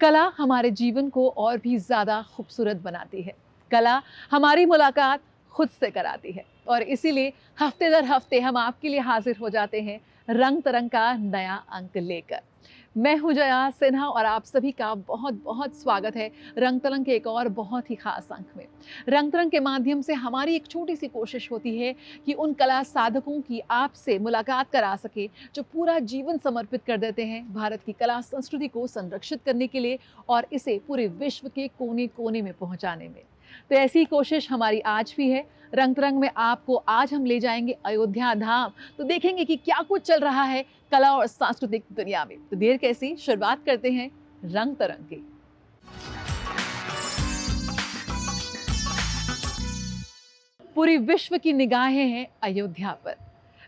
कला हमारे जीवन को और भी ज़्यादा खूबसूरत बनाती है। कला हमारी मुलाकात खुद से कराती है और इसीलिए हफ्ते दर हफ्ते हम आपके लिए हाजिर हो जाते हैं रंग तरंग का नया अंक लेकर। मैं हूं जया सिन्हा और आप सभी का बहुत बहुत स्वागत है रंग तरंग के एक और बहुत ही खास अंक में। रंग तरंग के माध्यम से हमारी एक छोटी सी कोशिश होती है कि उन कला साधकों की आपसे मुलाकात करा सके जो पूरा जीवन समर्पित कर देते हैं भारत की कला संस्कृति को संरक्षित करने के लिए और इसे पूरे विश्व के कोने कोने में पहुंचाने में। तो ऐसी कोशिश हमारी आज भी है। रंग तरंग में आपको आज हम ले जाएंगे अयोध्या धाम, तो देखेंगे कि क्या कुछ चल रहा है कला और सांस्कृतिक दुनिया में। तो देर कैसी, शुरुआत करते हैं रंग तरंग की। पूरी विश्व की निगाहें हैं अयोध्या पर।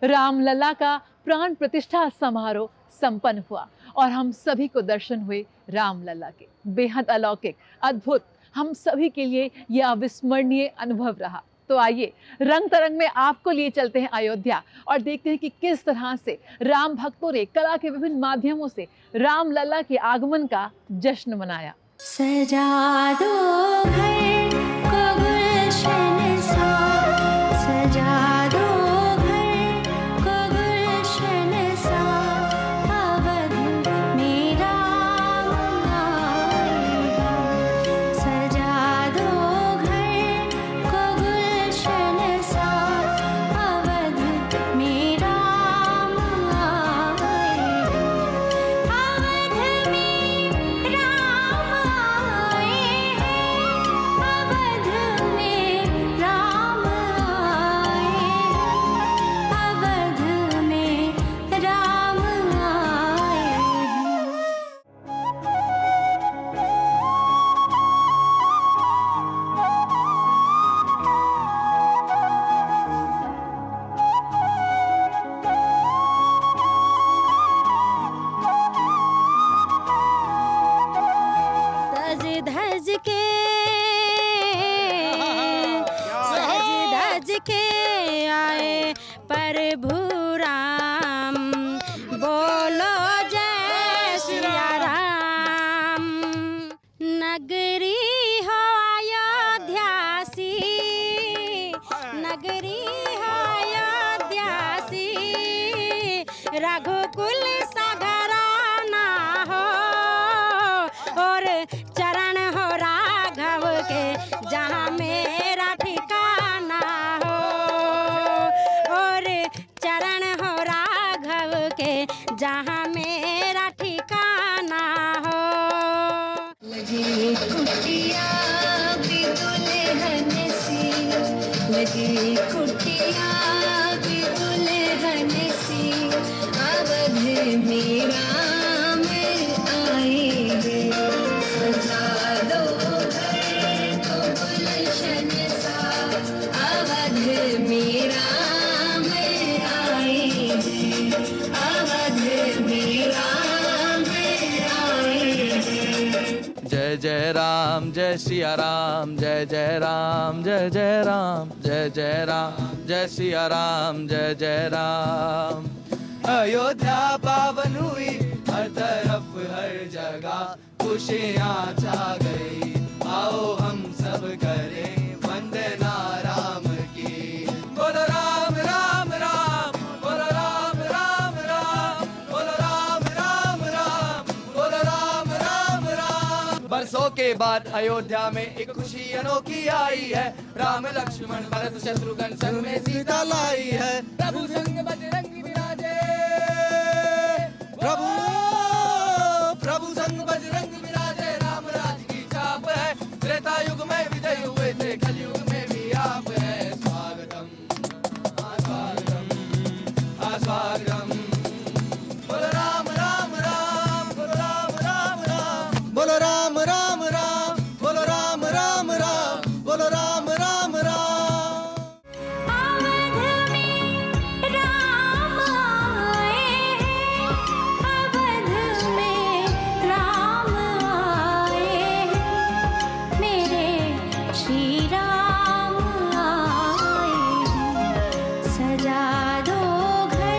रामलला का प्राण प्रतिष्ठा समारोह संपन्न हुआ और हम सभी को दर्शन हुए रामलला के। बेहद अलौकिक, अद्भुत, हम सभी के लिए यह अविस्मरणीय अनुभव रहा। तो आइए रंग तरंग में आपको लिए चलते हैं अयोध्या और देखते हैं कि किस तरह से राम भक्तों ने कला के विभिन्न माध्यमों से रामलला के आगमन का जश्न मनाया। सजा दो घर को गुलशन सा, सजा दो घर को गुलशन सा, अवध में राम आएगा। सजा दो घर को गुलशन सा, अवध में राम आएगा। अवध में राम आए हैं, अवध में राम आए हैं, अवध में राम आए हैं। सज धज के, सज धज के आए प्रभु राम, बोलो जय सिया राम। नगरी हो अयोध्यासी, नगरी हो अयोध्यासी, रघुकुल सघराना हो और चरण हो राघव के जहाँ मेरा ठिकाना हो, और चरण हो राघव के जहाँ मेरा ठिकाना हो। लगी कुटिया भी दुल्हन सी, लगी कुटिया भी दुल्हन सी, अवध में राम आएंगे। सजा दो घर को गुलशन सा, अवध में राम आएंगे, अवध में राम आएंगे। जय जय राम जय सिया राम, जय जय राम जय जय राम, जय जय राम जय सिया राम, जय जय राम। अयोध्या पावन हुई, हर तरफ हर जगह खुशियाँ छा गई। आओ हम सब करें वंदना राम की। बोलो राम राम राम, बोलो राम राम राम, बोलो राम राम राम, बोलो राम राम राम। बरसों के बाद अयोध्या में एक खुशी अनोखी आई है। राम लक्ष्मण भरत शत्रुघ्न संग में सीता लाई है। प्रभु संग बजरंगी विराजे, प्रभु प्रभु संग बजरंग विराजे। राम राज की छाप है, त्रेता युग में विजय हुए थे, कलयुग में भी आप है। स्वागतम स्वागतम स्वागतम। बोलो राम राम राम, बोलो राम राम राम, बोलो राम राम राम, बोलो राम राम राम, बोलो राम राम राम। अवध में राम आए हैं, अवध में राम आए हैं, मेरे श्री राम आए हैं। सजा दो घर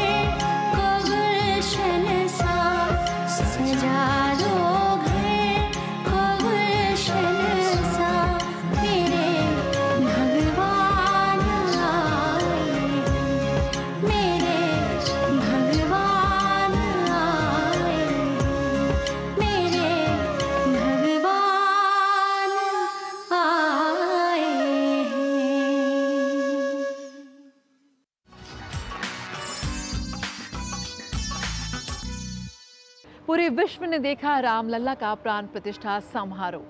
पूरे विश्व ने देखा रामलला का प्राण प्रतिष्ठा समारोह।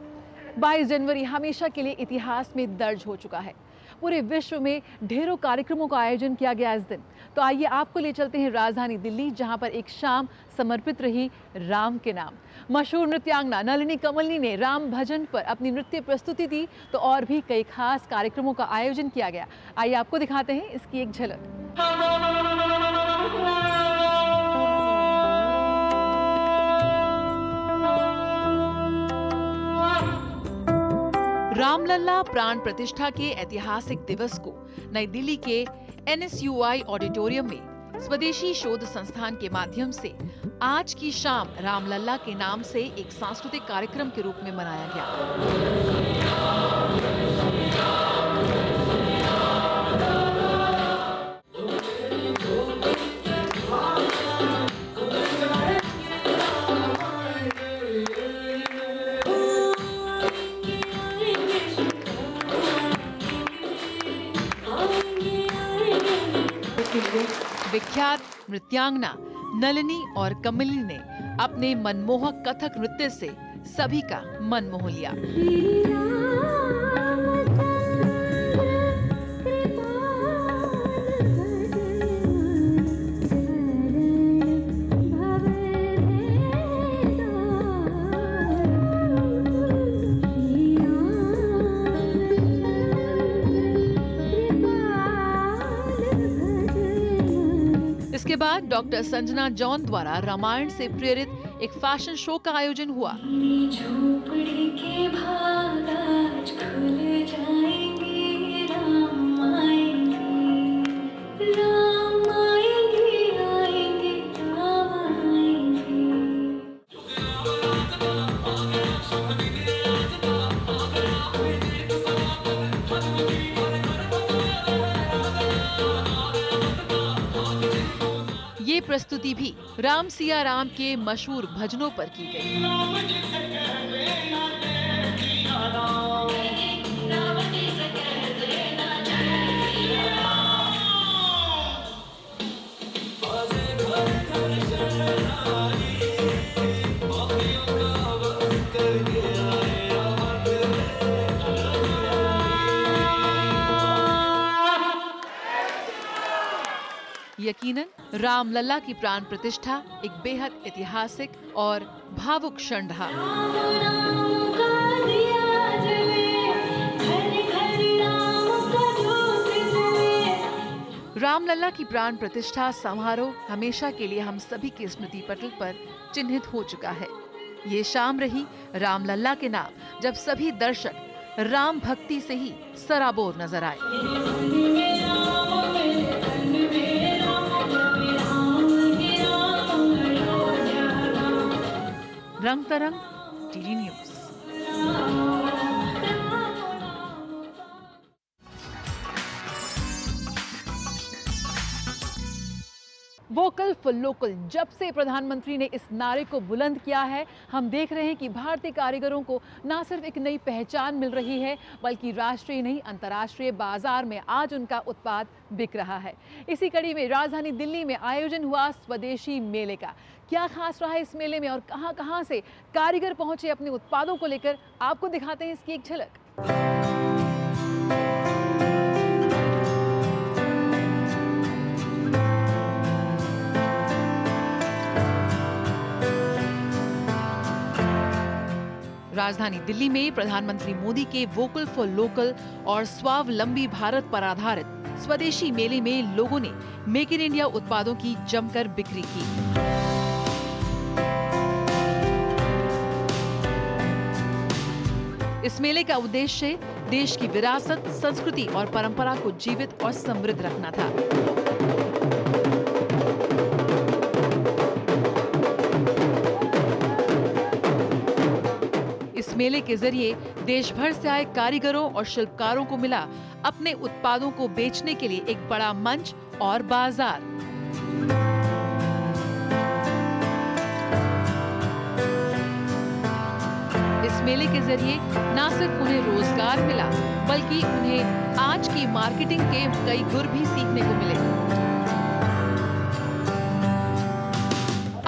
22 जनवरी हमेशा के लिए इतिहास में दर्ज हो चुका है। पूरे विश्व में ढेरों कार्यक्रमों का आयोजन किया गया इस दिन। तो आइए आपको ले चलते हैं राजधानी दिल्ली, जहां पर एक शाम समर्पित रही राम के नाम। मशहूर नृत्यांगना नलिनी कमलनी ने राम भजन पर अपनी नृत्य प्रस्तुति दी, तो और भी कई खास कार्यक्रमों का आयोजन किया गया। आइए आपको दिखाते हैं इसकी एक झलक। रामलला प्राण प्रतिष्ठा के ऐतिहासिक दिवस को नई दिल्ली के NSUI ऑडिटोरियम में स्वदेशी शोध संस्थान के माध्यम से आज की शाम रामलला के नाम से एक सांस्कृतिक कार्यक्रम के रूप में मनाया गया। विख्यात नृत्यांगना नलिनी और कमलिनी ने अपने मनमोहक कथक नृत्य से सभी का मन मोह लिया। इसके बाद डॉक्टर संजना जॉन द्वारा रामायण से प्रेरित एक फैशन शो का आयोजन हुआ। झोपड़ी के भाग आज खुल जाएंगे, राम आएंगे, राम आएंगे, आएंगे, राम आएंगे। ये प्रस्तुति भी राम सिया राम के मशहूर भजनों पर की गई। यकीनन रामलला की प्राण प्रतिष्ठा एक बेहद ऐतिहासिक और भावुक क्षण रहा। राम का दिया जले, घर घर राम का जोत जले। रामलला की प्राण प्रतिष्ठा समारोह हमेशा के लिए हम सभी के स्मृति पटल पर चिन्हित हो चुका है। ये शाम रही रामलला के नाम, जब सभी दर्शक राम भक्ति से ही सराबोर नजर आए। रंग तरंग TV news. Vocal for local, जब से प्रधानमंत्री ने इस नारे को बुलंद किया है, हम देख रहे हैं कि भारतीय कारीगरों को न सिर्फ एक नई पहचान मिल रही है, बल्कि राष्ट्रीय नहीं अंतर्राष्ट्रीय बाजार में आज उनका उत्पाद बिक रहा है। इसी कड़ी में राजधानी दिल्ली में आयोजन हुआ स्वदेशी मेले का। क्या खास रहा है इस मेले में और कहां-कहां से कारीगर पहुंचे अपने उत्पादों को लेकर, आपको दिखाते हैं इसकी एक झलक। राजधानी दिल्ली में प्रधानमंत्री मोदी के वोकल फॉर लोकल और स्वावलंबी भारत पर आधारित स्वदेशी मेले में लोगों ने मेक इन इंडिया उत्पादों की जमकर बिक्री की। इस मेले का उद्देश्य देश की विरासत, संस्कृति और परंपरा को जीवित और समृद्ध रखना था। इस मेले के जरिए देश भर से आए कारीगरों और शिल्पकारों को मिला अपने उत्पादों को बेचने के लिए एक बड़ा मंच और बाजार। इस मेले के जरिए न सिर्फ उन्हें रोजगार मिला, बल्कि उन्हें आज की मार्केटिंग के कई गुर भी सीखने को मिले।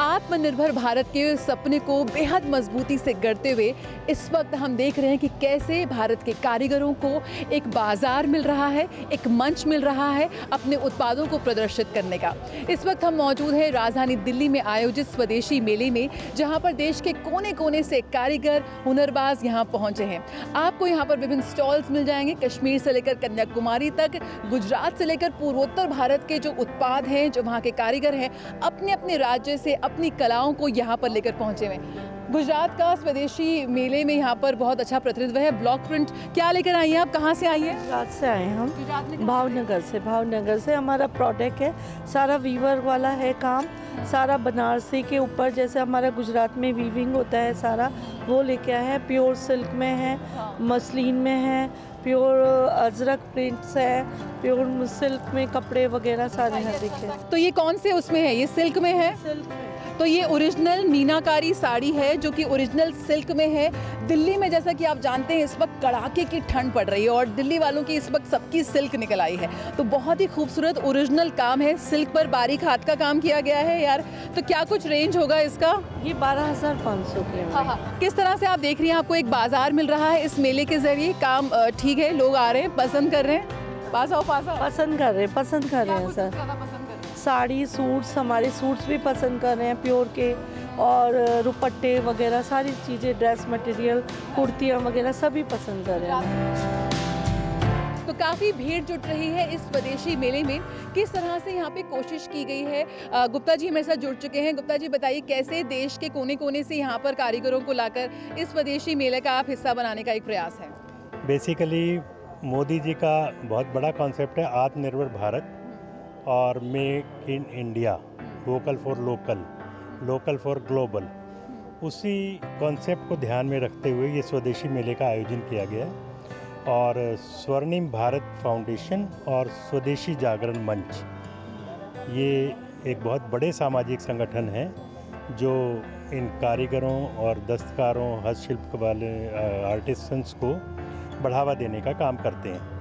आप आत्मनिर्भर भारत के सपने को बेहद मजबूती से गढ़ते हुए इस वक्त हम देख रहे हैं कि कैसे भारत के कारीगरों को एक बाजार मिल रहा है, एक मंच मिल रहा है अपने उत्पादों को प्रदर्शित करने का। इस वक्त हम मौजूद हैं राजधानी दिल्ली में आयोजित स्वदेशी मेले में, जहां पर देश के कोने कोने से कारीगर, हुनरबाज यहां पहुंचे हैं। आपको यहां पर विभिन्न स्टॉल्स मिल जाएंगे, कश्मीर से लेकर कन्याकुमारी तक, गुजरात से लेकर पूर्वोत्तर भारत के जो उत्पाद हैं, जो वहाँ के कारीगर हैं, अपने अपने राज्य से अपनी कलाओं को यहाँ पर लेकर पहुँचे हुए हैं। गुजरात का स्वदेशी मेले में यहाँ पर बहुत अच्छा प्रतिनिधित्व है। ब्लॉक प्रिंट क्या लेकर आई हैं आप, कहाँ से आई हैं? गुजरात से आए हैं हम, गुजरात में भावनगर से हमारा प्रोडक्ट है। सारा वीवर वाला है काम, सारा बनारसी के ऊपर, जैसे हमारा गुजरात में वीविंग होता है सारा, वो लेके आए हैं। प्योर सिल्क में है, मसलिन में है, प्योर अजरक प्रिंट्स है, प्योर सिल्क में कपड़े वगैरह सारे हैं। देखिए, तो ये कौन से उसमें है? ये सिल्क में है। सिल्क में तो ये ओरिजिनल मीनाकारी साड़ी है जो कि ओरिजिनल सिल्क में है। दिल्ली में जैसा कि आप जानते हैं इस वक्त कड़ाके की ठंड पड़ रही है और दिल्ली वालों की इस वक्त सबकी सिल्क निकल आई है, तो बहुत ही खूबसूरत ओरिजिनल काम है। सिल्क पर बारीक हाथ का काम किया गया है यार। तो क्या कुछ रेंज होगा इसका? ये 12,500 के हैं। हाँ। किस तरह से आप देख रही हैं, आपको एक बाजार मिल रहा है इस मेले के जरिए। काम ठीक है, लोग आ रहे हैं, पसंद कर रहे हैं, पास आओ। पसंद कर रहे हैं सर। साड़ी, सूट्स, हमारे सूट्स भी पसंद कर रहे हैं प्योर के, और रुपट्टे वगैरह सारी चीज़ें, ड्रेस मटेरियल, कुर्तियाँ वगैरह सभी पसंद कर रहे हैं। तो काफ़ी भीड़ जुट रही है इस स्वदेशी मेले में। किस तरह से यहाँ पे कोशिश की गई है? गुप्ता जी मेरे साथ जुड़ चुके हैं। गुप्ता जी बताइए, कैसे देश के कोने कोने से यहाँ पर कारीगरों को लाकर इस स्वदेशी मेले का आप हिस्सा बनाने का एक प्रयास है? बेसिकली मोदी जी का बहुत बड़ा कॉन्सेप्ट है आत्मनिर्भर भारत और make in India, vocal for local, local for global. उसी कॉन्सेप्ट को ध्यान में रखते हुए ये स्वदेशी मेले का आयोजन किया गया है। और स्वर्णिम भारत फाउंडेशन और स्वदेशी जागरण मंच, ये एक बहुत बड़े सामाजिक संगठन हैं जो इन कारीगरों और दस्तकारों, हस्तशिल्प वाले आर्टिसंस को बढ़ावा देने का काम करते हैं।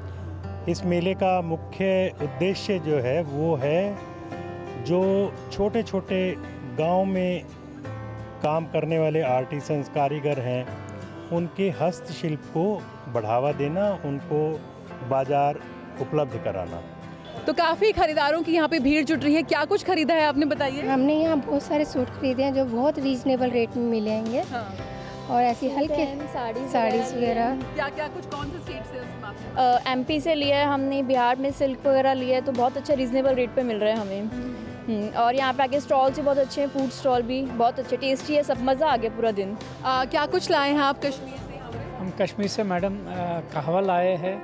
इस मेले का मुख्य उद्देश्य जो है वो है जो छोटे छोटे गांव में काम करने वाले आर्टिसंस, कारीगर हैं, उनके हस्तशिल्प को बढ़ावा देना, उनको बाजार उपलब्ध कराना। तो काफ़ी खरीदारों की यहाँ पे भीड़ जुट रही है। क्या कुछ खरीदा है आपने, बताइए? हमने यहाँ बहुत सारे सूट खरीदे हैं जो बहुत रीजनेबल रेट में मिलेंगे। हाँ। और ऐसी हल्के साड़ीज़ वगैरह। क्या क्या कुछ, कौन से स्टेट से उसमें आपने? एमपी से लिया है हमने, बिहार में सिल्क वगैरह लिया है, तो बहुत अच्छा रीजनेबल रेट पे मिल रहा है हमें। और यहाँ पे आके स्टॉल भी बहुत अच्छे हैं, फूड स्टॉल भी बहुत अच्छे, टेस्टी है, सब मज़ा आ गया पूरा दिन। क्या कुछ लाए हैं आप कश्मीर से? हम कश्मीर से मैडम कहवा लाए हैं,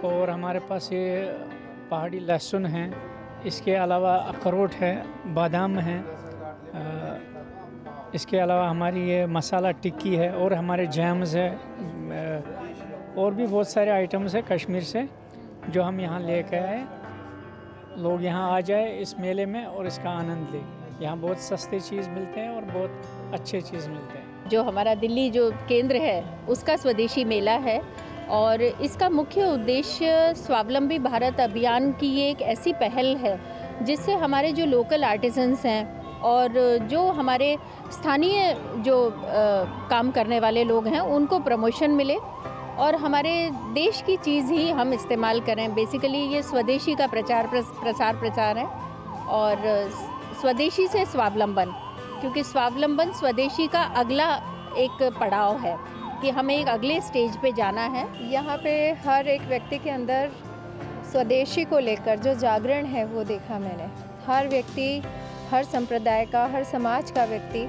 और हमारे पास ये पहाड़ी लहसुन है, इसके अलावा अखरोट है, बादाम है, इसके अलावा हमारी ये मसाला टिक्की है, और हमारे जैम्स है, और भी बहुत सारे आइटम्स है कश्मीर से जो हम यहाँ लेके आए। लोग यहाँ आ जाए इस मेले में और इसका आनंद लें। यहाँ बहुत सस्ते चीज़ मिलते हैं और बहुत अच्छे चीज़ मिलते हैं। जो हमारा दिल्ली जो केंद्र है उसका स्वदेशी मेला है, और इसका मुख्य उद्देश्य स्वावलंबी भारत अभियान की ये एक ऐसी पहल है जिससे हमारे जो लोकल आर्टिसंस हैं और जो हमारे स्थानीय जो काम करने वाले लोग हैं उनको प्रमोशन मिले और हमारे देश की चीज़ ही हम इस्तेमाल करें। बेसिकली ये स्वदेशी का प्रचार है, और स्वदेशी से स्वावलंबन, क्योंकि स्वावलंबन स्वदेशी का अगला एक पड़ाव है कि हमें एक अगले स्टेज पे जाना है। यहाँ पे हर एक व्यक्ति के अंदर स्वदेशी को लेकर जो जागरण है वो देखा मैंने। हर व्यक्ति, हर संप्रदाय का, हर समाज का व्यक्ति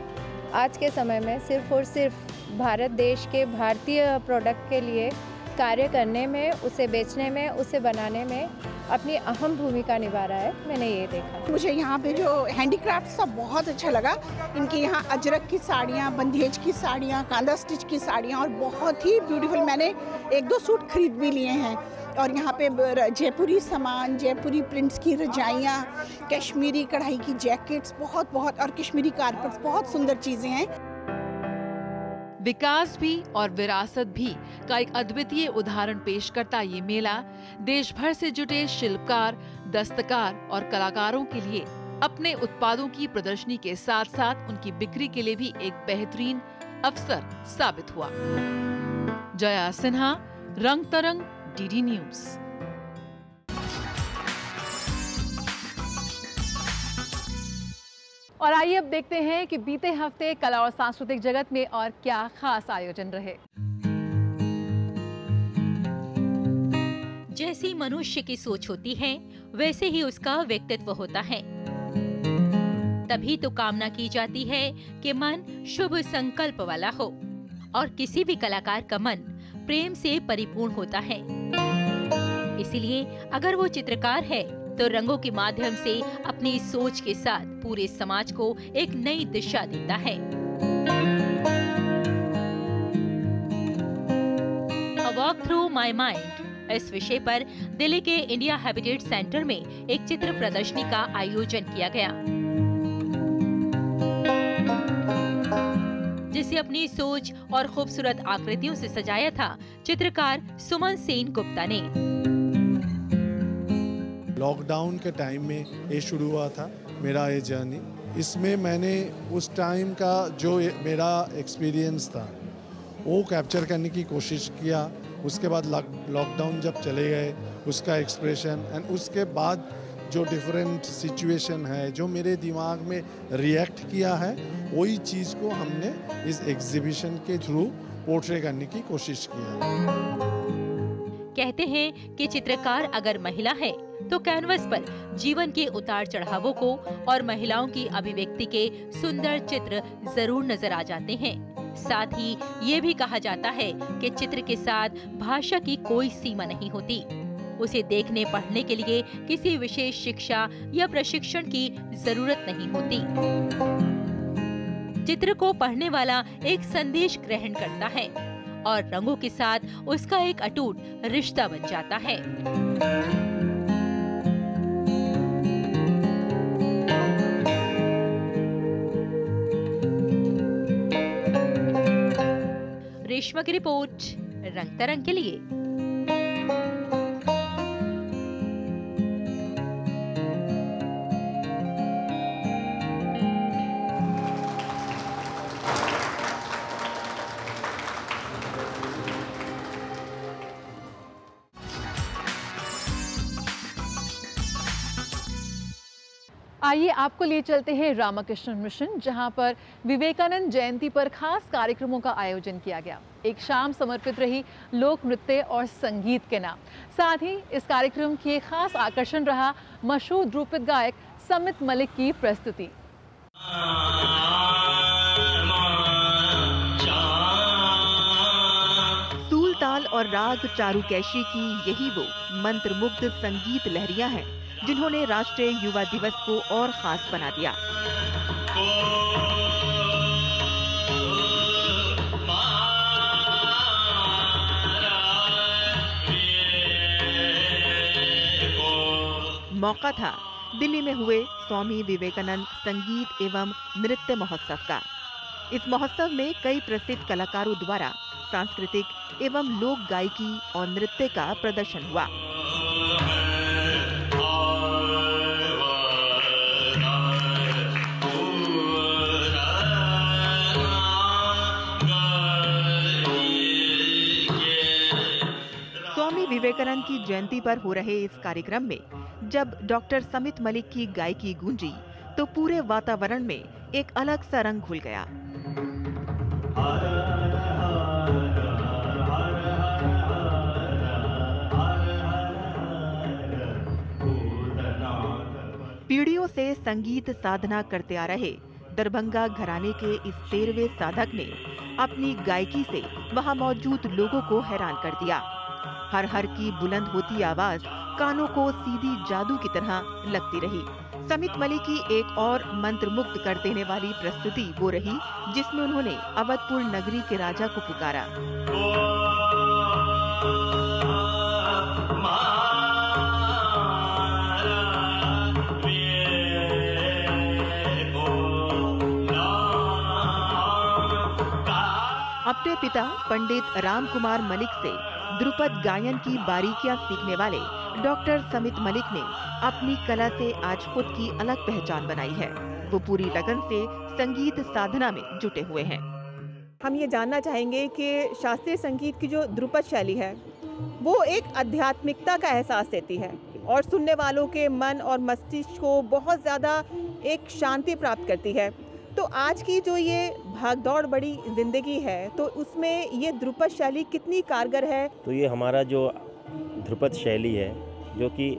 आज के समय में सिर्फ और सिर्फ भारत देश के भारतीय प्रोडक्ट के लिए कार्य करने में, उसे बेचने में, उसे बनाने में अपनी अहम भूमिका निभा रहा है। मैंने ये देखा। मुझे यहाँ पे जो हैंडीक्राफ्ट सब बहुत अच्छा लगा। इनके यहाँ अजरक की साड़ियाँ, बंदेज की साड़ियाँ, कांदा स्टिच की साड़ियाँ और बहुत ही ब्यूटीफुल, मैंने 1-2 सूट खरीद भी लिए हैं। और यहाँ पे जयपुरी सामान, जयपुरी प्रिंट्स की रजाइयाँ, कश्मीरी कढ़ाई की जैकेट्स, बहुत और कश्मीरी कारपेट्स, बहुत सुंदर चीज़ें हैं। विकास भी और विरासत भी का एक अद्वितीय उदाहरण पेश करता ये मेला देश भर से जुटे शिल्पकार, दस्तकार और कलाकारों के लिए अपने उत्पादों की प्रदर्शनी के साथ साथ उनकी बिक्री के लिए भी एक बेहतरीन अवसर साबित हुआ। जया सिन्हा, रंग तरंग, डीडी न्यूज। और आइए अब देखते हैं कि बीते हफ्ते कला और सांस्कृतिक जगत में और क्या खास आयोजन रहे। जैसी मनुष्य की सोच होती है वैसे ही उसका व्यक्तित्व होता है। तभी तो कामना की जाती है कि मन शुभ संकल्प वाला हो और किसी भी कलाकार का मन प्रेम से परिपूर्ण होता है। इसीलिए अगर वो चित्रकार है तो रंगों के माध्यम से अपनी सोच के साथ पूरे समाज को एक नई दिशा देता है। A Walk Through My Mind इस विषय पर दिल्ली के इंडिया हैबिटेट सेंटर में एक चित्र प्रदर्शनी का आयोजन किया गया, जिसे अपनी सोच और खूबसूरत आकृतियों से सजाया था चित्रकार सुमन सेन गुप्ता ने। लॉकडाउन के टाइम में ये शुरू हुआ था मेरा ये जर्नी। इसमें मैंने उस टाइम का जो मेरा एक्सपीरियंस था वो कैप्चर करने की कोशिश किया। उसके बाद लॉकडाउन जब चले गए उसका एक्सप्रेशन एंड उसके बाद जो डिफरेंट सिचुएशन है जो मेरे दिमाग में रिएक्ट किया है वही चीज़ को हमने इस एग्जीबिशन के थ्रू पोर्ट्रे करने की कोशिश किया है। कहते हैं कि चित्रकार अगर महिला है तो कैनवस पर जीवन के उतार चढ़ावों को और महिलाओं की अभिव्यक्ति के सुंदर चित्र जरूर नजर आ जाते हैं। साथ ही ये भी कहा जाता है कि चित्र के साथ भाषा की कोई सीमा नहीं होती। उसे देखने पढ़ने के लिए किसी विशेष शिक्षा या प्रशिक्षण की जरूरत नहीं होती। चित्र को पढ़ने वाला एक संदेश ग्रहण करता है और रंगों के साथ उसका एक अटूट रिश्ता बन जाता है। रेशमा की रिपोर्ट, रंग तरंग के लिए। आइए आपको लिए चलते हैं रामकृष्ण मिशन, जहां पर विवेकानंद जयंती पर खास कार्यक्रमों का आयोजन किया गया। एक शाम समर्पित रही लोक नृत्य और संगीत के नाम। साथ ही इस कार्यक्रम की एक खास आकर्षण रहा मशहूर ध्रुपद गायक समित मलिक की प्रस्तुति। सूल ताल और राग चारुकैशी की यही वो मंत्रमुग्ध संगीत लहरियां हैं जिन्होंने राष्ट्रीय युवा दिवस को और खास बना दिया। मौका था दिल्ली में हुए स्वामी विवेकानंद संगीत एवं नृत्य महोत्सव का। इस महोत्सव में कई प्रसिद्ध कलाकारों द्वारा सांस्कृतिक एवं लोक गायकी और नृत्य का प्रदर्शन हुआ। स्वामी विवेकानंद की जयंती पर हो रहे इस कार्यक्रम में जब डॉक्टर समित मलिक की गायकी गूंजी तो पूरे वातावरण में एक अलग सा रंग घुल गया। पीढ़ियों से संगीत साधना करते आ रहे दरभंगा घराने के इस 13वें साधक ने अपनी गायकी से वहां मौजूद लोगों को हैरान कर दिया। हर हर की बुलंद होती आवाज कानों को सीधी जादू की तरह लगती रही। समित मलिक की एक और मंत्रमुग्ध कर देने वाली प्रस्तुति वो रही जिसमें उन्होंने अवधपुर नगरी के राजा को पुकारा। अपने पिता पंडित राम कुमार मलिक से ध्रुपद गायन की बारीकियां सीखने वाले डॉक्टर समित मलिक ने अपनी कला से आज खुद की अलग पहचान बनाई है। वो पूरी लगन से संगीत साधना में जुटे हुए हैं। हम ये जानना चाहेंगे कि शास्त्रीय संगीत की जो ध्रुपद शैली है वो एक आध्यात्मिकता का एहसास देती है और सुनने वालों के मन और मस्तिष्क को बहुत ज़्यादा एक शांति प्राप्त करती है। तो आज की जो ये भागदौड़ बड़ी ज़िंदगी है तो उसमें ये ध्रुपद शैली कितनी कारगर है? तो ये हमारा जो ध्रुपद शैली है जो कि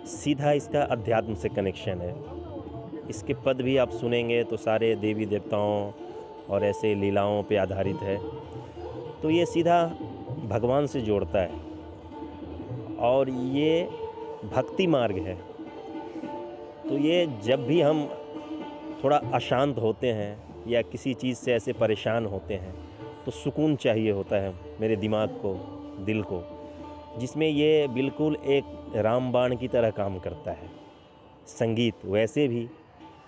सीधा इसका अध्यात्म से कनेक्शन है। इसके पद भी आप सुनेंगे तो सारे देवी देवताओं और ऐसे लीलाओं पे आधारित है। तो ये सीधा भगवान से जोड़ता है और ये भक्ति मार्ग है। तो ये जब भी हम थोड़ा अशांत होते हैं या किसी चीज़ से ऐसे परेशान होते हैं तो सुकून चाहिए होता है मेरे दिमाग को, दिल को, जिसमें ये बिल्कुल एक रामबाण की तरह काम करता है। संगीत वैसे भी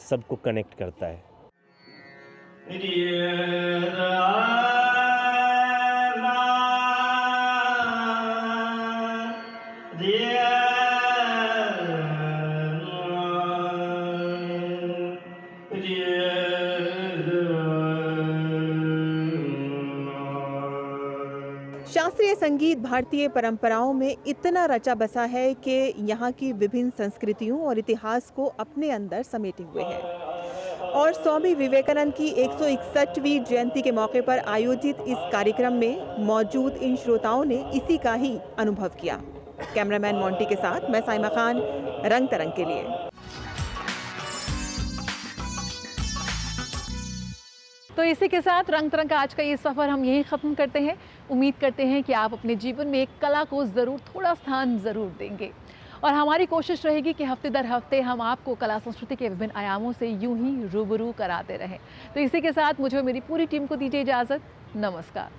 सबको कनेक्ट करता है। शास्त्रीय संगीत भारतीय परंपराओं में इतना रचा बसा है कि यहाँ की विभिन्न संस्कृतियों और इतिहास को अपने अंदर समेटे हुए है। और स्वामी विवेकानंद की 161वीं जयंती के मौके पर आयोजित इस कार्यक्रम में मौजूद इन श्रोताओं ने इसी का ही अनुभव किया। कैमरामैन मोंटी के साथ मैं साइमा खान, रंग तरंग के लिए। तो इसी के साथ रंग तरंग का आज का ये सफ़र हम यहीं ख़त्म करते हैं। उम्मीद करते हैं कि आप अपने जीवन में एक कला को ज़रूर थोड़ा स्थान ज़रूर देंगे और हमारी कोशिश रहेगी कि हफ्ते दर हफ्ते हम आपको कला संस्कृति के विभिन्न आयामों से यूं ही रूबरू कराते रहें। तो इसी के साथ मुझे मेरी पूरी टीम को दीजिए इजाज़त। नमस्कार।